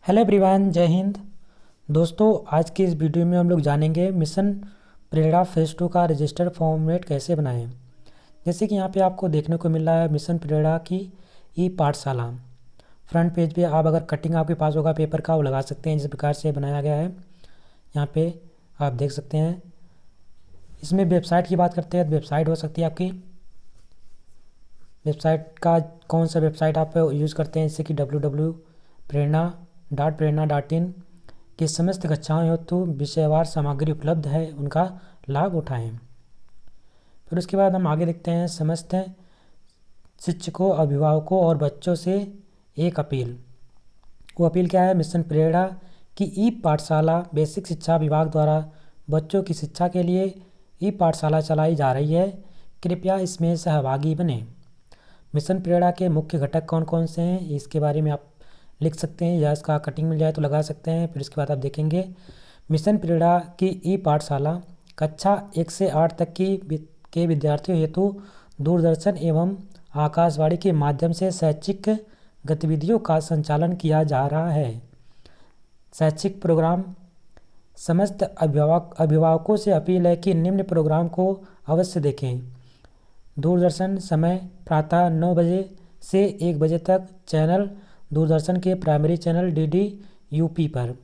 Hello everyone, जय हिंद। दोस्तों, आज की इस वीडियो में हम लोग जानेंगे मिशन प्रेरणा फेज़ 2 का रजिस्टर फॉर्मेट कैसे बनाएं। जैसे कि यहाँ पे आपको देखने को मिल रहा है मिशन प्रेरणा की ई पाठशाला। फ्रंट पेज पे आप अगर कटिंग आपके पास होगा पेपर का वो लगा सकते हैं, जिस प्रकार से बनाया गया है यहाँ पे आप देख सकते हैं। इसमें वेबसाइट की बात करते हैं तो वेबसाइट हो सकती है आपकी। वेबसाइट का कौन सा वेबसाइट आप यूज़ करते हैं, जैसे कि www.prerna.in की समस्त कक्षाओं हेतु विषयवार सामग्री उपलब्ध है, उनका लाभ उठाएं। फिर उसके बाद हम आगे देखते हैं समस्त शिक्षकों, अभिभावकों और बच्चों से एक अपील। वो अपील क्या है? मिशन प्रेरणा की ई पाठशाला बेसिक शिक्षा विभाग द्वारा बच्चों की शिक्षा के लिए ई पाठशाला चलाई जा रही है। कृपया इसमें सहभागी बने। मिशन प्रेरणा के मुख्य घटक कौन कौन से हैं इसके बारे में आप लिख सकते हैं, या इसका कटिंग मिल जाए तो लगा सकते हैं। फिर उसके बाद आप देखेंगे मिशन प्रेरणा की ई पाठशाला कक्षा 1 से 8 तक के विद्यार्थियों हेतु दूरदर्शन एवं आकाशवाणी के माध्यम से शैक्षिक गतिविधियों का संचालन किया जा रहा है। शैक्षिक प्रोग्राम समस्त अभिभावकों से अपील है कि निम्न प्रोग्राम को अवश्य देखें। दूरदर्शन समय प्रातः 9 बजे से 1 बजे तक चैनल दूरदर्शन के प्राइमरी चैनल डीडी यूपी पर।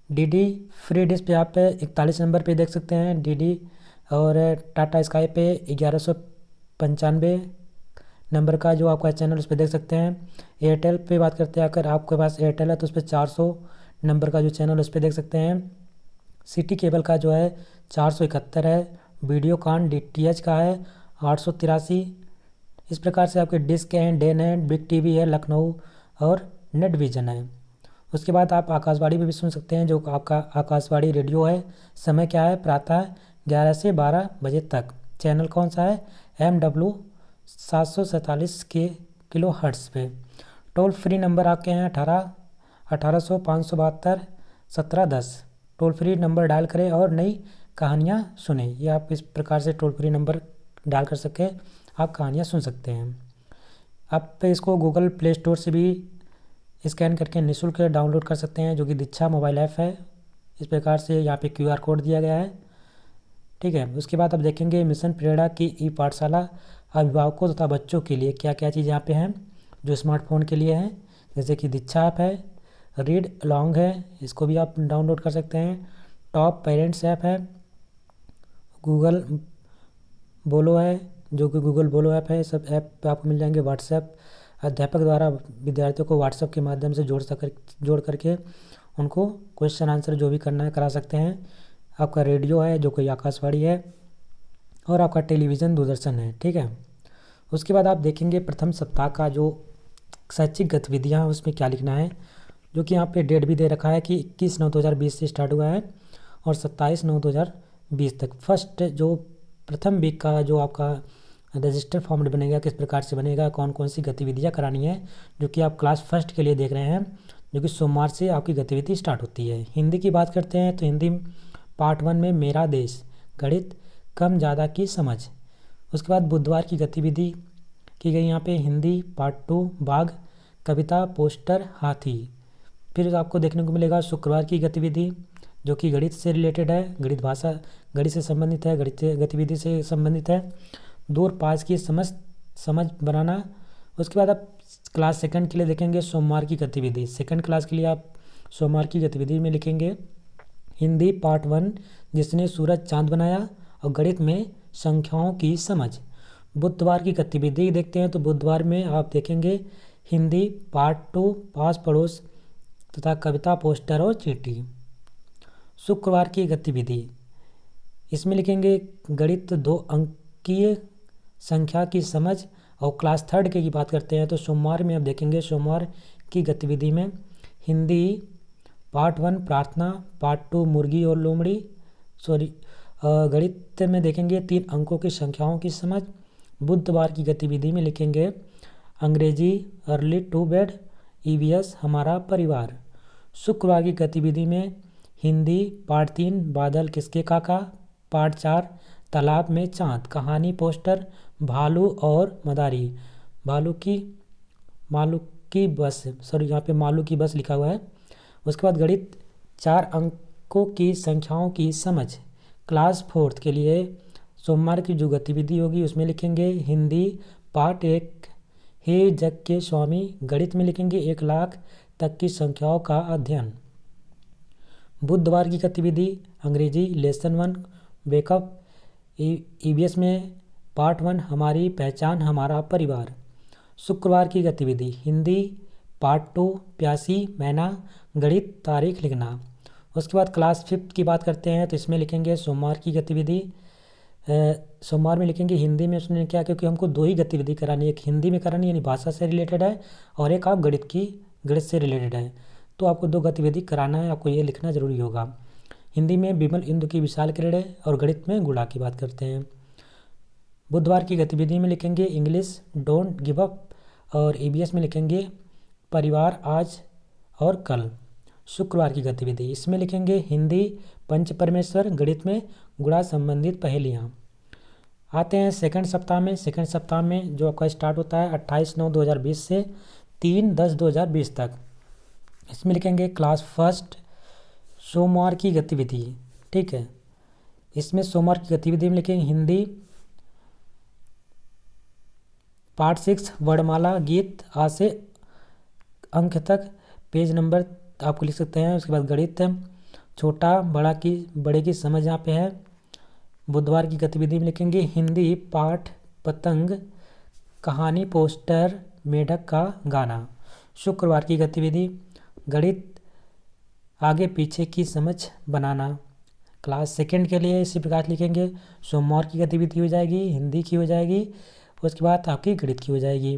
डीडी फ्री डिश पे आप 41 नंबर पे देख सकते हैं डीडी, और टाटा स्काई पे 1195 नंबर का जो आपका चैनल उस पर देख सकते हैं। एयरटेल पे बात करते हैं, अगर आपके पास एयरटेल है तो उस पर 400 नंबर का जो चैनल उस पर देख सकते हैं। सिटी केबल का जो है 471 है। वीडियोकॉन डीटीएच का है 883। इस प्रकार से आपके डिस्क हैं, डेन है, बिग टीवी है लखनऊ, और नेट विजन है। उसके बाद आप आकाशवाणी पे भी सुन सकते हैं, जो आपका आकाशवाणी रेडियो है। समय क्या है? प्रातः 11 से 12 बजे तक। चैनल कौन सा है? MW 747 के किलो हर्ट्स पे। टोल फ्री नंबर आपके हैं 1800 572 1710। टोल फ्री नंबर डायल करें और नई कहानियाँ सुने। ये आप इस प्रकार से टोल फ्री नंबर डाल कर सके आप कहानियाँ सुन सकते हैं। आप इसको गूगल प्ले स्टोर से भी स्कैन करके निःशुल्क डाउनलोड कर सकते हैं, जो कि दीक्षा मोबाइल ऐप है। इस प्रकार से यहाँ पे QR कोड दिया गया है, ठीक है। उसके बाद आप देखेंगे मिशन प्रेरणा की ई पाठशाला अभिभावकों तथा बच्चों के लिए क्या क्या चीज़ यहाँ पे हैं जो स्मार्टफोन के लिए हैं, जैसे कि दीक्षा ऐप है, रीड अलॉन्ग है, इसको भी आप डाउनलोड कर सकते हैं। टॉप पेरेंट्स ऐप है, गूगल बोलो है, जो कि गूगल बोलो ऐप है। सब ऐप पे आपको मिल जाएंगे। व्हाट्सएप अध्यापक द्वारा विद्यार्थियों को व्हाट्सएप के माध्यम से जोड़ करके उनको क्वेश्चन आंसर जो भी करना है करा सकते हैं। आपका रेडियो है जो कि आकाशवाणी है, और आपका टेलीविज़न दूरदर्शन है, ठीक है। उसके बाद आप देखेंगे प्रथम सप्ताह का जो शैक्षिक गतिविधियाँ हैं उसमें क्या लिखना है, जो कि यहाँ पे डेट भी दे रखा है कि 21/9/2020 से स्टार्ट हुआ है और 27/9/2020 तक। फर्स्ट जो प्रथम वीक का जो आपका रजिस्टर फॉर्मेट बनेगा, किस प्रकार से बनेगा, कौन कौन सी गतिविधियाँ करानी है, जो कि आप क्लास फर्स्ट के लिए देख रहे हैं, जो कि सोमवार से आपकी गतिविधि स्टार्ट होती है। हिंदी की बात करते हैं तो हिंदी पार्ट 1 में मेरा देश, गणित कम ज़्यादा की समझ। उसके बाद बुधवार की गतिविधि की गई यहाँ पे हिंदी पार्ट 2 बाघ, कविता, पोस्टर, हाथी। फिर आपको देखने को मिलेगा शुक्रवार की गतिविधि जो कि गणित से रिलेटेड है, गणित भाषा गणित से संबंधित है, गणित गतिविधि से संबंधित है। दूर पास की समझ बनाना। उसके बाद आप क्लास सेकंड के लिए देखेंगे सोमवार की गतिविधि। सेकंड क्लास के लिए आप सोमवार की गतिविधि में लिखेंगे हिंदी पार्ट 1 जिसने सूरज चांद बनाया, और गणित में संख्याओं की समझ। बुधवार की गतिविधि देखते हैं तो बुधवार में आप देखेंगे हिंदी पार्ट 2 पास पड़ोस तथा कविता, पोस्टर और चीटी। शुक्रवार की गतिविधि इसमें लिखेंगे गणित 2 अंकीय संख्या की समझ। और क्लास थर्ड की बात करते हैं तो सोमवार में आप देखेंगे सोमवार की गतिविधि में हिंदी पार्ट 1 प्रार्थना, पार्ट 2 मुर्गी और लोमड़ी, गणित में देखेंगे 3 अंकों की संख्याओं की समझ। बुधवार की गतिविधि में लिखेंगे अंग्रेजी अर्ली टू बेड, EVS हमारा परिवार। शुक्रवार की गतिविधि में हिंदी पार्ट 3 बादल किसके काका, पार्ट 4 तालाब में चांद, कहानी, पोस्टर, भालू और मदारी। मालू की बस, सॉरी यहाँ पे मालू की बस लिखा हुआ है। उसके बाद गणित 4 अंकों की संख्याओं की समझ। क्लास 4th के लिए सोमवार की जो गतिविधि होगी उसमें लिखेंगे हिंदी पार्ट 1 हे जग के स्वामी। गणित में लिखेंगे 1 लाख तक की संख्याओं का अध्ययन। बुधवार की गतिविधि अंग्रेजी लेसन 1 वेकअप। ईवीएस में पार्ट 1 हमारी पहचान हमारा परिवार। शुक्रवार की गतिविधि हिंदी पार्ट 2 प्यासी मैना। गणित तारीख लिखना। उसके बाद क्लास 5th की बात करते हैं तो इसमें लिखेंगे सोमवार की गतिविधि। सोमवार में लिखेंगे हिंदी में उसने क्या, क्योंकि हमको 2 ही गतिविधि करानी है, एक हिंदी में करानी यानी भाषा से रिलेटेड है और एक आप गणित से रिलेटेड है, तो आपको 2 गतिविधि कराना है, आपको ये लिखना जरूरी होगा। हिंदी में विमल इंदु की विशाल किरणें और गणित में गुणा की बात करते हैं। बुधवार की गतिविधि में लिखेंगे इंग्लिश डोंट गिव अप और ईवीएस में लिखेंगे परिवार आज और कल। शुक्रवार की गतिविधि इसमें लिखेंगे हिंदी पंच परमेश्वर। गणित में गुणा संबंधित पहेलियाँ। आते हैं सेकंड सप्ताह में। सेकंड सप्ताह में जो आपका स्टार्ट होता है 28/9/2020 से 3/10/2020 तक। इसमें लिखेंगे क्लास 1st सोमवार की गतिविधि। ठीक है, इसमें सोमवार की गतिविधि में लिखेंगे हिंदी पार्ट 6 वर्णमाला गीत आ से अंक तक। पेज नंबर आपको लिख सकते हैं। उसके बाद गणित छोटा बड़े की समझ यहाँ पे है। बुधवार की गतिविधि में लिखेंगे हिंदी पाठ पतंग कहानी पोस्टर मेढक का गाना। शुक्रवार की गतिविधि गणित आगे पीछे की समझ बनाना। क्लास 2nd के लिए इसी प्रकार लिखेंगे सोमवार की गतिविधि हो जाएगी, हिंदी की हो जाएगी, उसके बाद आपकी गणित की हो जाएगी।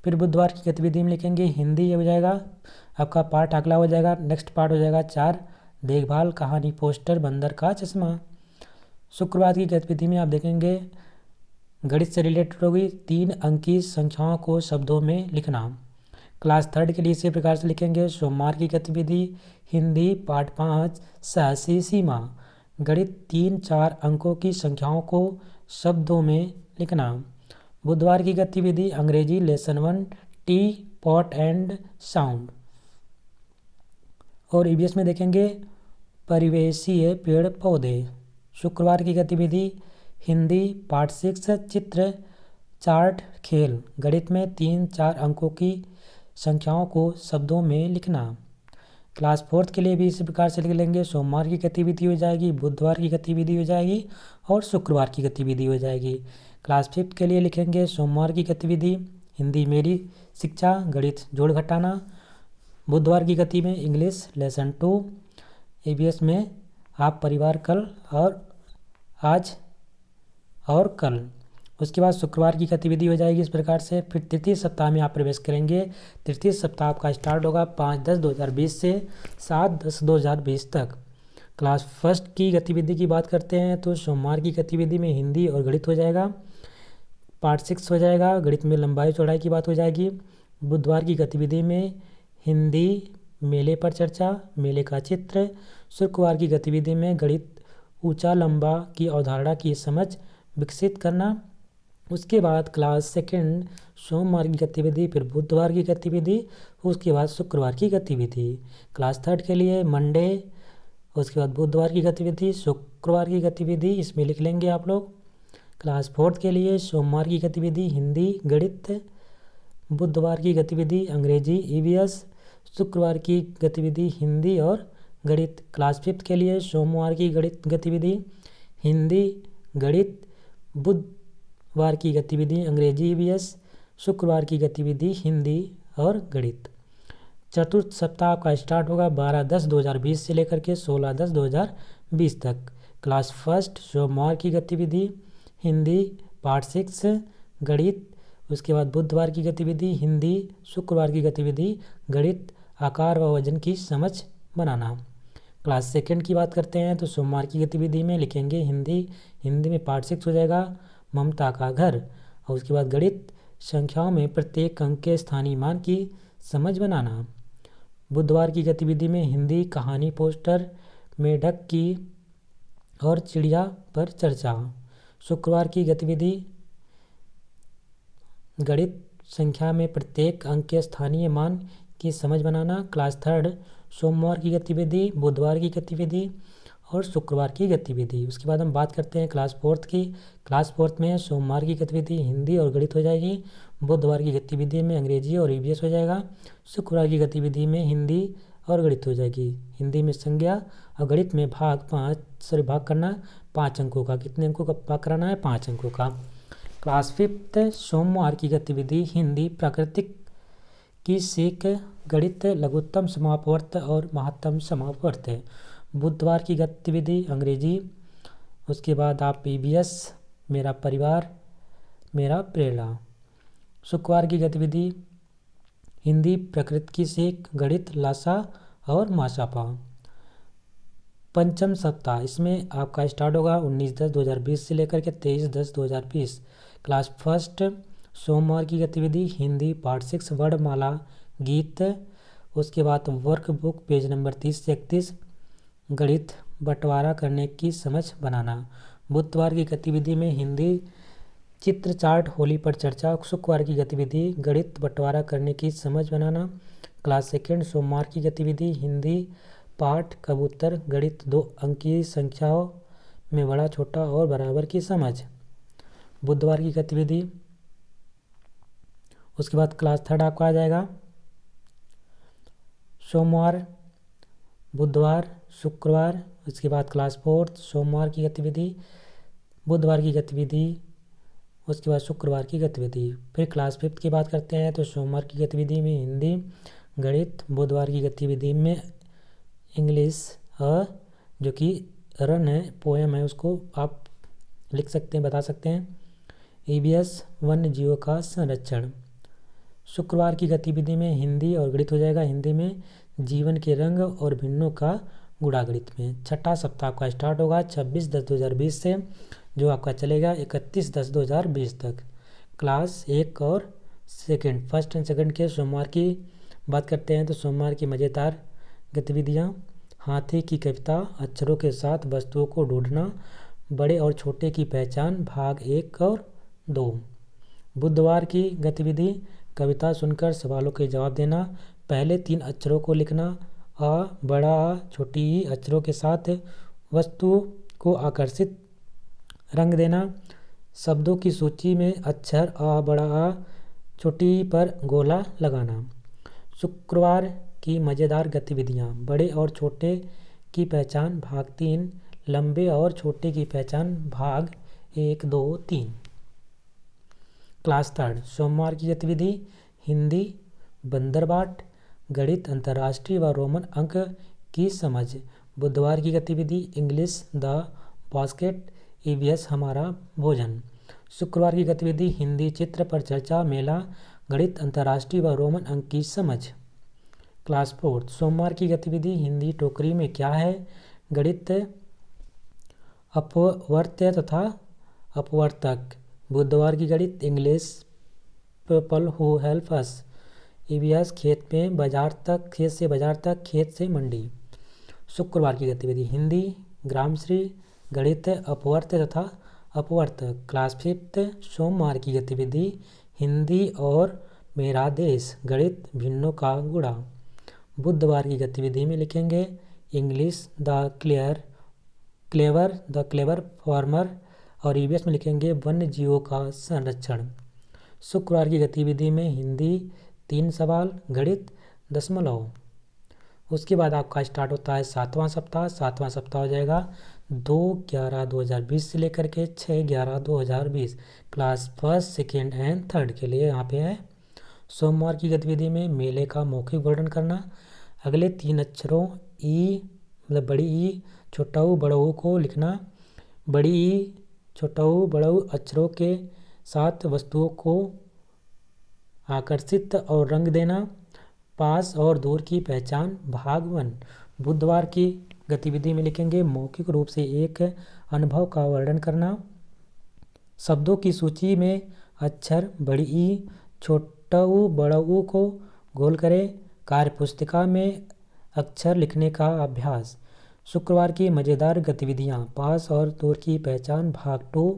फिर बुधवार की गतिविधि में लिखेंगे हिंदी ये हो जाएगा, आपका पार्ट अगला हो जाएगा, नेक्स्ट पार्ट हो जाएगा 4 देखभाल कहानी पोस्टर बंदर का चश्मा। शुक्रवार की गतिविधि में आप देखेंगे गणित से रिलेटेड होगी 3 अंक की संख्याओं को शब्दों में लिखना। क्लास 3rd के लिए इसी प्रकार से लिखेंगे सोमवार की गतिविधि हिंदी पार्ट 5 साहसी सीमा। गणित 3-4 अंकों की संख्याओं को शब्दों में लिखना। बुधवार की गतिविधि अंग्रेजी lesson 1 T pot and sound. और ईवीएस में देखेंगे परिवेशीय पेड़ पौधे। शुक्रवार की गतिविधि हिंदी पार्ट 6 चित्र चार्ट खेल। गणित में 3-4 अंकों की संख्याओं को शब्दों में लिखना। क्लास 4th के लिए भी इसी प्रकार से लिख लेंगे सोमवार की गतिविधि हो जाएगी, बुधवार की गतिविधि हो जाएगी और शुक्रवार की गतिविधि हो जाएगी। क्लास 5th के लिए लिखेंगे सोमवार की गतिविधि हिंदी मेरी शिक्षा गणित जोड़ घटाना। बुधवार की गति में इंग्लिश लेसन 2। ईवीएस में आप परिवार कल और आज और कल। उसके बाद शुक्रवार की गतिविधि हो जाएगी इस प्रकार से। फिर तृतीय सप्ताह में आप प्रवेश करेंगे। तृतीय सप्ताह आपका स्टार्ट होगा 5/10/2020 से 7/10/2020 तक। क्लास 1st की गतिविधि की बात करते हैं तो सोमवार की गतिविधि में हिंदी और गणित हो जाएगा, पार्ट 6 हो जाएगा, गणित में लंबाई चौड़ाई की बात हो जाएगी। बुधवार की गतिविधि में हिंदी मेले पर चर्चा मेले का चित्र। शुक्रवार की गतिविधि में गणित ऊंचा लंबा की अवधारणा की समझ विकसित करना। उसके बाद क्लास 2nd सोमवार की गतिविधि, फिर बुधवार की गतिविधि, उसके बाद शुक्रवार की गतिविधि। क्लास 3rd के लिए मंडे, उसके बाद बुधवार की गतिविधि, शुक्रवार की गतिविधि इसमें लिख लेंगे आप लोग। क्लास 4th के लिए सोमवार की गतिविधि हिंदी गणित, बुधवार की गतिविधि अंग्रेजी ईवीएस, शुक्रवार की गतिविधि हिंदी और गणित। क्लास 5th के लिए सोमवार की गणित गतिविधि हिंदी गणित, बुधवार की गतिविधि अंग्रेजी ईवीएस, शुक्रवार की गतिविधि हिंदी और गणित। चतुर्थ सप्ताह का स्टार्ट होगा 12/10/2020 से लेकर के 16/10/2020 तक। क्लास 1st सोमवार की गतिविधि हिंदी पार्ट 6 गणित, उसके बाद बुधवार की गतिविधि हिंदी, शुक्रवार की गतिविधि गणित आकार व वजन की समझ बनाना। क्लास 2nd की बात करते हैं तो सोमवार की गतिविधि में लिखेंगे हिंदी में पार्ट 6 हो जाएगा ममता का घर, और उसके बाद गणित संख्याओं में प्रत्येक अंक के स्थानीय मान की समझ बनाना। बुधवार की गतिविधि में हिंदी कहानी पोस्टर मेढक की और चिड़िया पर चर्चा। शुक्रवार की गतिविधि गणित संख्या में प्रत्येक अंक के स्थानीय मान की समझ बनाना। क्लास थर्ड सोमवार की गतिविधि, बुधवार की गतिविधि और शुक्रवार की गतिविधि। उसके बाद हम बात करते हैं क्लास फोर्थ की। क्लास फोर्थ में सोमवार की गतिविधि हिंदी और गणित हो जाएगी, बुधवार की गतिविधि में अंग्रेजी और ईवीएस हो जाएगा, शुक्रवार की गतिविधि में हिंदी और गणित हो जाएगी। हिंदी में संज्ञा और गणित में भाग करना 5 अंकों का। कितने अंकों का भाग कराना है? 5 अंकों का। क्लास फिफ्थ सोमवार की गतिविधि हिंदी, प्राकृतिक की सीख, गणित, लघुत्तम समापवर्त और महत्तम समापवर्त है। बुधवार की गतिविधि अंग्रेजी। उसके बाद आप ईवीएस, मेरा परिवार, मेरा प्रेरणा। शुक्रवार की गतिविधि हिंदी, प्रकृति की सीख, गणित, लासा और माशापा। पंचम सप्ताह इसमें आपका स्टार्ट होगा 19/10/2020 से लेकर के 23/10/2020। क्लास फर्स्ट सोमवार की गतिविधि हिंदी पार्ट 6 वर्णमाला गीत। उसके बाद वर्कबुक पेज नंबर 30 से 31 गणित बंटवारा करने की समझ बनाना। बुधवार की गतिविधि में हिंदी चित्र चार्ट होली पर चर्चा। शुक्रवार की गतिविधि गणित बंटवारा करने की समझ बनाना। क्लास सेकेंड सोमवार की गतिविधि हिंदी पाठ कबूतर गणित 2 अंकीय संख्याओं में बड़ा छोटा और बराबर की समझ। बुधवार की गतिविधि। उसके बाद क्लास थर्ड आपका आ जाएगा सोमवार, बुधवार, शुक्रवार। उसके बाद क्लास फोर्थ सोमवार की गतिविधि, बुधवार की गतिविधि, उसके बाद शुक्रवार की गतिविधि। फिर क्लास फिफ्थ की बात करते हैं तो सोमवार की गतिविधि में हिंदी गणित, बुधवार की गतिविधि में इंग्लिश जो कि रन है, पोएम है, उसको आप लिख सकते हैं, बता सकते हैं। ईवीएस वन्य जीवों का संरक्षण। शुक्रवार की गतिविधि में हिंदी और गणित हो जाएगा। हिंदी में जीवन के रंग और भिन्नों का गुणा गणित में। छठा सप्ताह आपका स्टार्ट होगा 26/10/2020 से, जो आपका चलेगा 31/10/2020 तक। क्लास एक और सेकंड, फर्स्ट एंड सेकंड के सोमवार की बात करते हैं तो सोमवार की मज़ेदार गतिविधियाँ हाथी की कविता, अक्षरों के साथ वस्तुओं को ढूंढना, बड़े और छोटे की पहचान भाग 1 और 2। बुधवार की गतिविधि कविता सुनकर सवालों के जवाब देना, पहले 3 अक्षरों को लिखना, अ, बड़ा आ, छोटी ई अक्षरों के साथ वस्तु को आकर्षित रंग देना, शब्दों की सूची में अक्षर अ, बड़ा आ, छोटी ई पर गोला लगाना। शुक्रवार की मज़ेदार गतिविधियाँ बड़े और छोटे की पहचान भाग 3, लंबे और छोटे की पहचान भाग 1, 2, 3। क्लास थर्ड सोमवार की गतिविधि हिंदी बंदरबाट, गणित अंतर्राष्ट्रीय व रोमन अंक की समझ। बुधवार की गतिविधि इंग्लिश द बास्केट, ईवीएस हमारा भोजन। शुक्रवार की गतिविधि हिंदी चित्र पर चर्चा, मेला, गणित अंतर्राष्ट्रीय व रोमन अंक की समझ। क्लास फोर्थ सोमवार की गतिविधि हिंदी टोकरी में क्या है, गणित अपवर्त्य तथा अपवर्तक। बुधवार की गणित English people who help us, EVS खेत में बाजार तक, खेत से बाजार तक, खेत से मंडी। शुक्रवार की गतिविधि हिंदी ग्रामश्री, गणित अपवर्त्य तथा अपवर्तक। क्लास फिफ्थ सोमवार की गतिविधि हिंदी और मेरा देश, गणित भिन्नों का गुणा। बुधवार की गतिविधि में लिखेंगे इंग्लिश द क्लेवर फार्मर और ईवीएस में लिखेंगे वन्य जीवों का संरक्षण। शुक्रवार की गतिविधि में हिंदी 3 सवाल, गणित दशमलव। उसके बाद आपका स्टार्ट होता है सातवां सप्ताह। सातवां सप्ताह हो जाएगा 2/11/2020 से लेकर के 6/11/2020। Class first second and third के लिए यहाँ पे है। सोमवार की गतिविधि में मेले का मौखिक वर्णन करना, अगले 3 अक्षरों ई मतलब बड़ी ई छोटा ऊ बड़ा ऊ को लिखना, बड़ी ई छोटा ऊ बड़ा ऊ अक्षरों के साथ वस्तुओं को आकर्षित और रंग देना, पास और दूर की पहचान भाग 1। बुधवार की गतिविधि में लिखेंगे मौखिक रूप से एक अनुभव का वर्णन करना, शब्दों की सूची में अक्षर बड़ी ई छोटा ऊ बड़ा ऊ को गोल करें, कार्यपुस्तिका में अक्षर लिखने का अभ्यास। शुक्रवार की मज़ेदार गतिविधियाँ पास और दूर की पहचान भाग 2,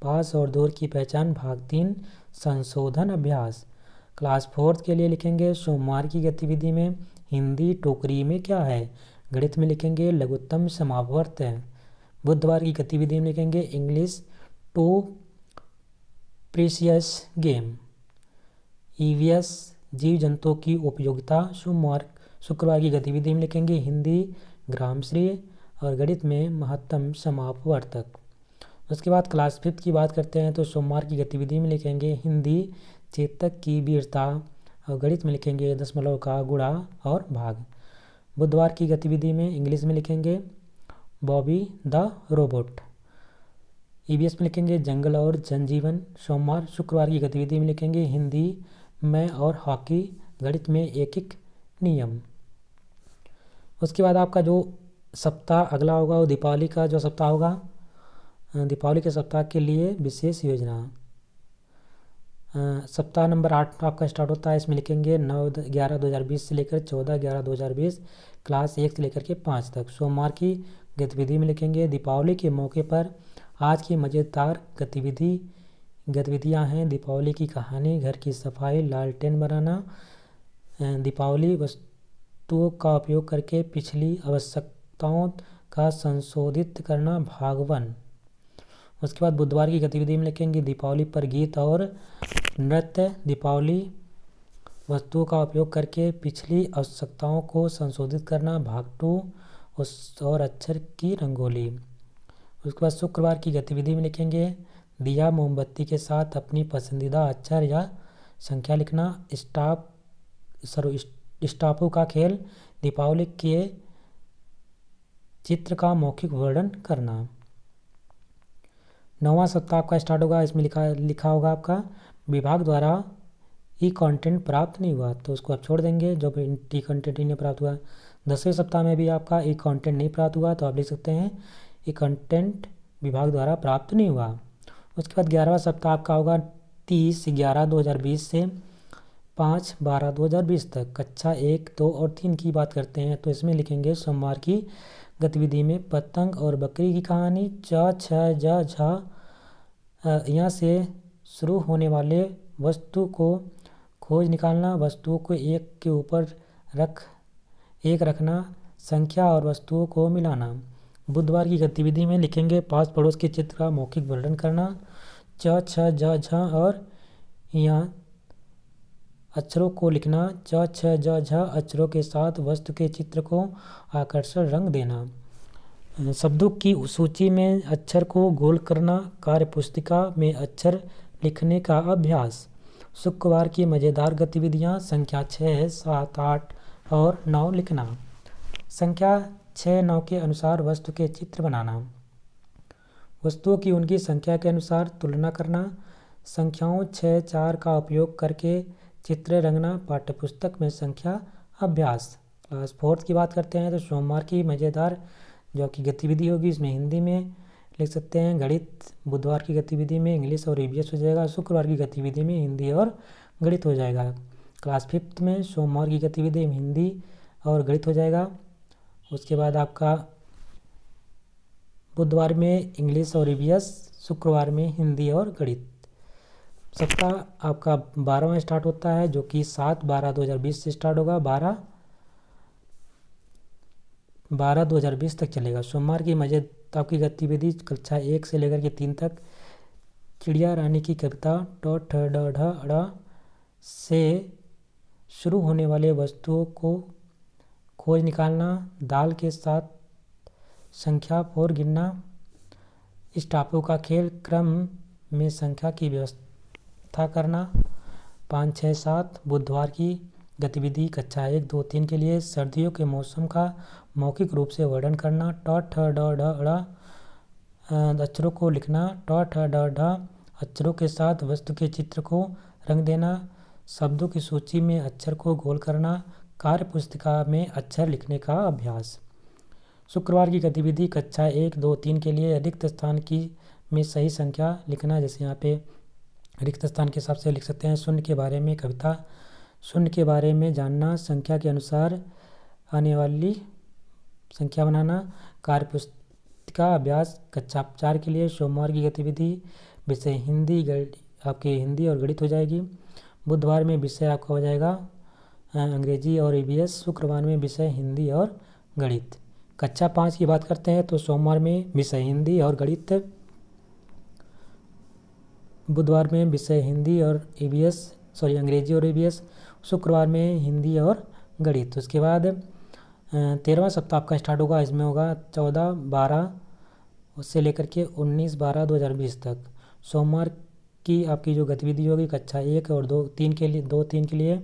पास और दूर की पहचान भाग 3, संशोधन अभ्यास। क्लास 4 के लिए लिखेंगे सोमवार की गतिविधि में हिंदी टोकरी में क्या है। गणित में लिखेंगे लघुत्तम समापवर्त है। बुधवार की गतिविधि में लिखेंगे English to precious game. EVS जीव जंतुओं की उपयोगिता। शुक्रवार की गतिविधि में लिखेंगे हिंदी ग्रामश्री और गणित में महत्तम समापवर्तक। उसके बाद क्लास 5 की बात करते हैं तो सोमवार की गतिविधि में लिखेंगे हिंदी चेतक की वीरता और गणित में लिखेंगे दशमलव का गुणा और भाग। बुधवार की गतिविधि में इंग्लिश में लिखेंगे बॉबी द रोबोट। ईवीएस में लिखेंगे जंगल और जनजीवन। शुक्रवार की गतिविधि में लिखेंगे हिंदी मैं और हॉकी। गणित में एक नियम। उसके बाद आपका जो सप्ताह अगला होगा वो दीपावली का जो सप्ताह होगा, दीपावली के सप्ताह के लिए विशेष योजना। सप्ताह नंबर 8 आपका स्टार्ट होता है। इसमें लिखेंगे 9/11/2020 से लेकर 14/11/2020 क्लास 1 से लेकर के 5 तक। सोमवार की गतिविधि में लिखेंगे दीपावली के मौके पर आज की मज़ेदार गतिविधियां हैं दीपावली की कहानी, घर की सफाई, लालटेन बनाना, दीपावली वस्तुओं का उपयोग करके पिछली आवश्यकताओं का संशोधित करना भाग 1। उसके बाद बुधवार की गतिविधि में लिखेंगे दीपावली पर गीत और नृत्य, दीपावली वस्तुओं का उपयोग करके पिछली आवश्यकताओं को संशोधित करना भाग 2 और अक्षर की रंगोली। उसके बाद शुक्रवार की गतिविधि में लिखेंगे दिया मोमबत्ती के साथ अपनी पसंदीदा अक्षर या संख्या लिखना, स्टापू का खेल, दीपावली के चित्र का मौखिक वर्णन करना। 9वां सप्ताह आपका स्टार्ट होगा। इसमें लिखा होगा आपका विभाग द्वारा ई कंटेंट प्राप्त नहीं हुआ तो उसको आप छोड़ देंगे जो भी टी कंटेंट ही नहीं प्राप्त हुआ। 10वें सप्ताह में भी आपका ई कंटेंट नहीं प्राप्त हुआ तो आप लिख सकते हैं ई कंटेंट विभाग द्वारा प्राप्त नहीं हुआ। उसके बाद 11वां सप्ताह आपका होगा 30/11/2020 से 5/12/2020 तक। कक्षा 1, 2 और 3 की बात करते हैं तो इसमें लिखेंगे सोमवार की गतिविधि में पतंग और बकरी की कहानी, च छ ज झ यहाँ से शुरू होने वाले वस्तु को खोज निकालना, वस्तुओं को एक के ऊपर एक रखना, संख्या और वस्तुओं को मिलाना। बुधवार की गतिविधि में लिखेंगे पास पड़ोस के चित्र का मौखिक वर्णन करना, च छ ज झ और यहाँ अक्षरों को लिखना, च छ ज झ अक्षरों के साथ वस्तु के चित्र को आकर्षक रंग देना। शब्दों की सूची में अक्षर को गोल करना, कार्यपुस्तिका में अक्षर लिखने का अभ्यास। शुक्रवार की मज़ेदार गतिविधियाँ संख्या 6, 7, 8 और 9 लिखना। संख्या 6, 9 के अनुसार वस्तु के चित्र बनाना, वस्तुओं की उनकी संख्या के अनुसार तुलना करना, संख्याओं 6, 4 का उपयोग करके चित्र रंगना। पाठ्यपुस्तक में संख्या अभ्यास। क्लास 4 की बात करते हैं तो सोमवार की मज़ेदार जो कि गतिविधि होगी इसमें हिंदी में लिख सकते हैं गणित, बुधवार की गतिविधि में इंग्लिश और ईवीएस हो जाएगा, शुक्रवार की गतिविधि में हिंदी और गणित हो जाएगा। क्लास 5 में सोमवार की गतिविधि में हिंदी और गणित हो जाएगा। उसके बाद आपका बुधवार में इंग्लिश और ईवीएस, शुक्रवार में हिंदी और गणित। सप्ताह आपका 12वां स्टार्ट होता है जो कि 7/12/2020 से स्टार्ट होगा, 12/12/2020 तक चलेगा। सोमवार की मज़ेदार आपकी गतिविधि कक्षा 1 से लेकर के 3 तक चिड़िया रानी की कविता, ट ठ ड ढ ड़ से शुरू होने वाले वस्तुओं को खोज निकालना, दाल के साथ संख्या 4 गिनना, स्टापू का खेल, क्रम में संख्या की व्यवस्था करना, 5, 6, 7। बुधवार की गतिविधि कक्षा 1, 2, 3 के लिए सर्दियों के मौसम का मौखिक रूप से वर्णन करना, ट ठ ड ढ ड़ अक्षरों को लिखना, ट ठ ड ढ अक्षरों के साथ वस्तु के चित्र को रंग देना, शब्दों की सूची में अक्षर को गोल करना, कार्यपुस्तिका में अक्षर लिखने का अभ्यास। शुक्रवार की गतिविधि कक्षा 1, 2, 3 के लिए रिक्त स्थान की में सही संख्या लिखना। जैसे यहाँ पे रिक्त स्थान के हिसाब से लिख सकते हैं शून्य के बारे में कविता, शून्य के बारे में जानना, संख्या के अनुसार आने वाली संख्या बनाना। कार्यपुस्तिका अभ्यास कक्षा 4 के लिए सोमवार की गतिविधि विषय हिंदी, आपके हिंदी और गणित हो जाएगी। बुधवार में विषय आपका हो जाएगा अंग्रेजी और ईवीएस। शुक्रवार में विषय हिंदी और गणित। कक्षा 5 की बात करते हैं तो सोमवार में विषय हिंदी और गणित, बुधवार में विषय हिंदी और अंग्रेजी और ईवीएस, शुक्रवार में हिंदी और गणित। उसके बाद 13वां सप्ताह आपका स्टार्ट होगा, इसमें होगा 14/12 उससे लेकर के 19/12/2020 तक। सोमवार की आपकी जो गतिविधि होगी कक्षा 1 और 2-3 के लिए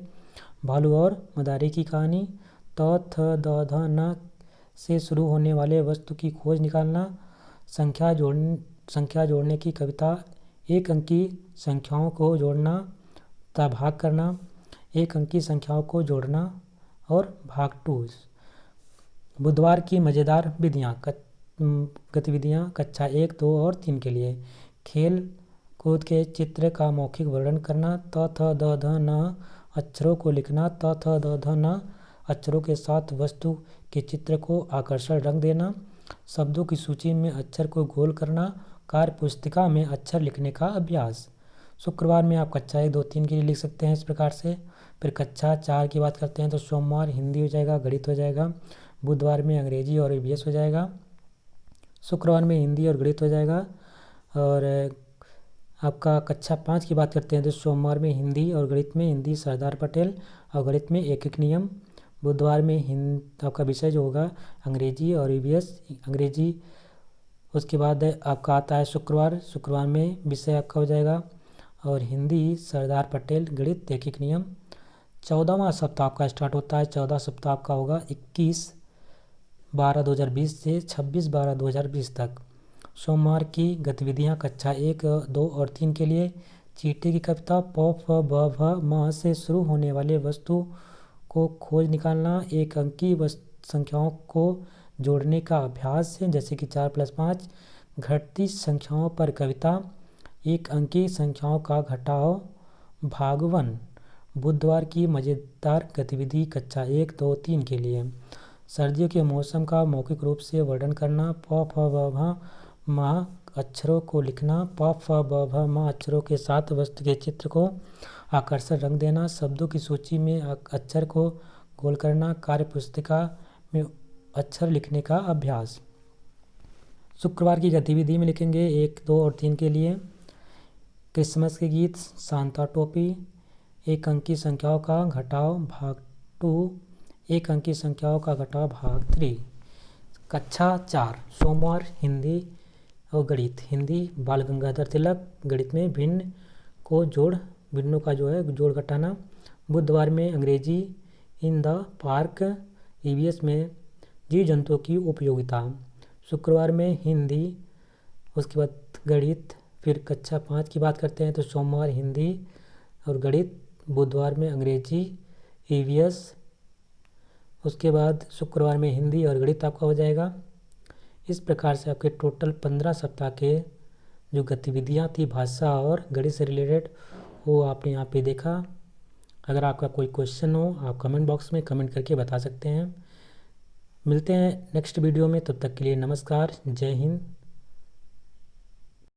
भालू और मदारी की कहानी, थ द ध न से शुरू होने वाले वस्तु की खोज निकालना, संख्या जोड़ने की कविता, एक अंकी संख्याओं को जोड़ना तथा भाग करना, एक अंकी संख्याओं को जोड़ना और भाग 2। बुधवार की मज़ेदार गतिविधियाँ कक्षा 1, 2 और 3 के लिए खेल कूद के चित्र का मौखिक वर्णन करना, त थ द ध न अक्षरों को लिखना, त थ द ध न अक्षरों के साथ वस्तु के चित्र को आकर्षक रंग देना, शब्दों की सूची में अक्षर को गोल करना, कार्य पुस्तिका में अक्षर लिखने का अभ्यास। शुक्रवार में आप कक्षा 1, 2, 3 के लिए लिख सकते हैं इस प्रकार से। फिर कक्षा 4 की बात करते हैं तो सोमवार हिंदी हो जाएगा, गणित हो जाएगा, बुधवार में अंग्रेजी और ईवीएस हो जाएगा, शुक्रवार में हिंदी और गणित हो जाएगा। और आपका कक्षा 5 की बात करते हैं तो सोमवार में हिंदी और गणित में हिंदी सरदार पटेल और गणित में एक एक नियम, बुधवार में आपका विषय जो होगा अंग्रेजी और ईवीएस अंग्रेजी। उसके बाद आपका आता है शुक्रवार में विषय आपका हो जाएगा और हिंदी सरदार पटेल, गणित एक एक नियम। 14वां सप्ताह आपका स्टार्ट होता है, 14 सप्ताह आपका होगा 21/12/2020 से 26/12/2020 तक। सोमवार की गतिविधियां कक्षा 1, 2 और 3 के लिए चींटी की कविता, प फ ब भ म से शुरू होने वाले वस्तु को खोज निकालना, एक अंकी संख्याओं को जोड़ने का अभ्यास है जैसे कि 4+5, घटती संख्याओं पर कविता, एक अंकी संख्याओं का घटाव, भाग 1। बुधवार की मज़ेदार गतिविधि कक्षा 1, 2, 3 के लिए सर्दियों के मौसम का मौखिक रूप से वर्णन करना, प फ ब भ म अक्षरों को लिखना, प फ ब भ म अक्षरों के साथ वस्तु के चित्र को आकर्षक रंग देना, शब्दों की सूची में अक्षर को गोल करना, कार्य पुस्तिका में अक्षर लिखने का अभ्यास। शुक्रवार की गतिविधि में लिखेंगे 1, 2 और 3 के लिए क्रिसमस के गीत, सांता टोपी, एक अंकी संख्याओं का घटाव भाग 2, एक अंकी संख्याओं का घटाव भाग 3। कक्षा 4 सोमवार हिंदी और गणित, हिंदी बाल गंगाधर तिलक, गणित में भिन्नों का जो है जोड़ घटाना, बुधवार में अंग्रेजी इन द पार्क, ईवीएस में जीव जंतुओं की उपयोगिता, शुक्रवार में हिंदी, उसके बाद गणित। फिर कक्षा 5 की बात करते हैं तो सोमवार हिंदी और गणित, बुधवार में अंग्रेजी ईवीएस, उसके बाद शुक्रवार में हिंदी और गणित आपका हो जाएगा। इस प्रकार से आपके टोटल 15 सप्ताह के जो गतिविधियाँ थी भाषा और गणित से रिलेटेड वो आपने यहाँ पे देखा। अगर आपका कोई क्वेश्चन हो आप कमेंट बॉक्स में कमेंट करके बता सकते हैं। मिलते हैं नेक्स्ट वीडियो में, तब तक के लिए नमस्कार, जय हिंद।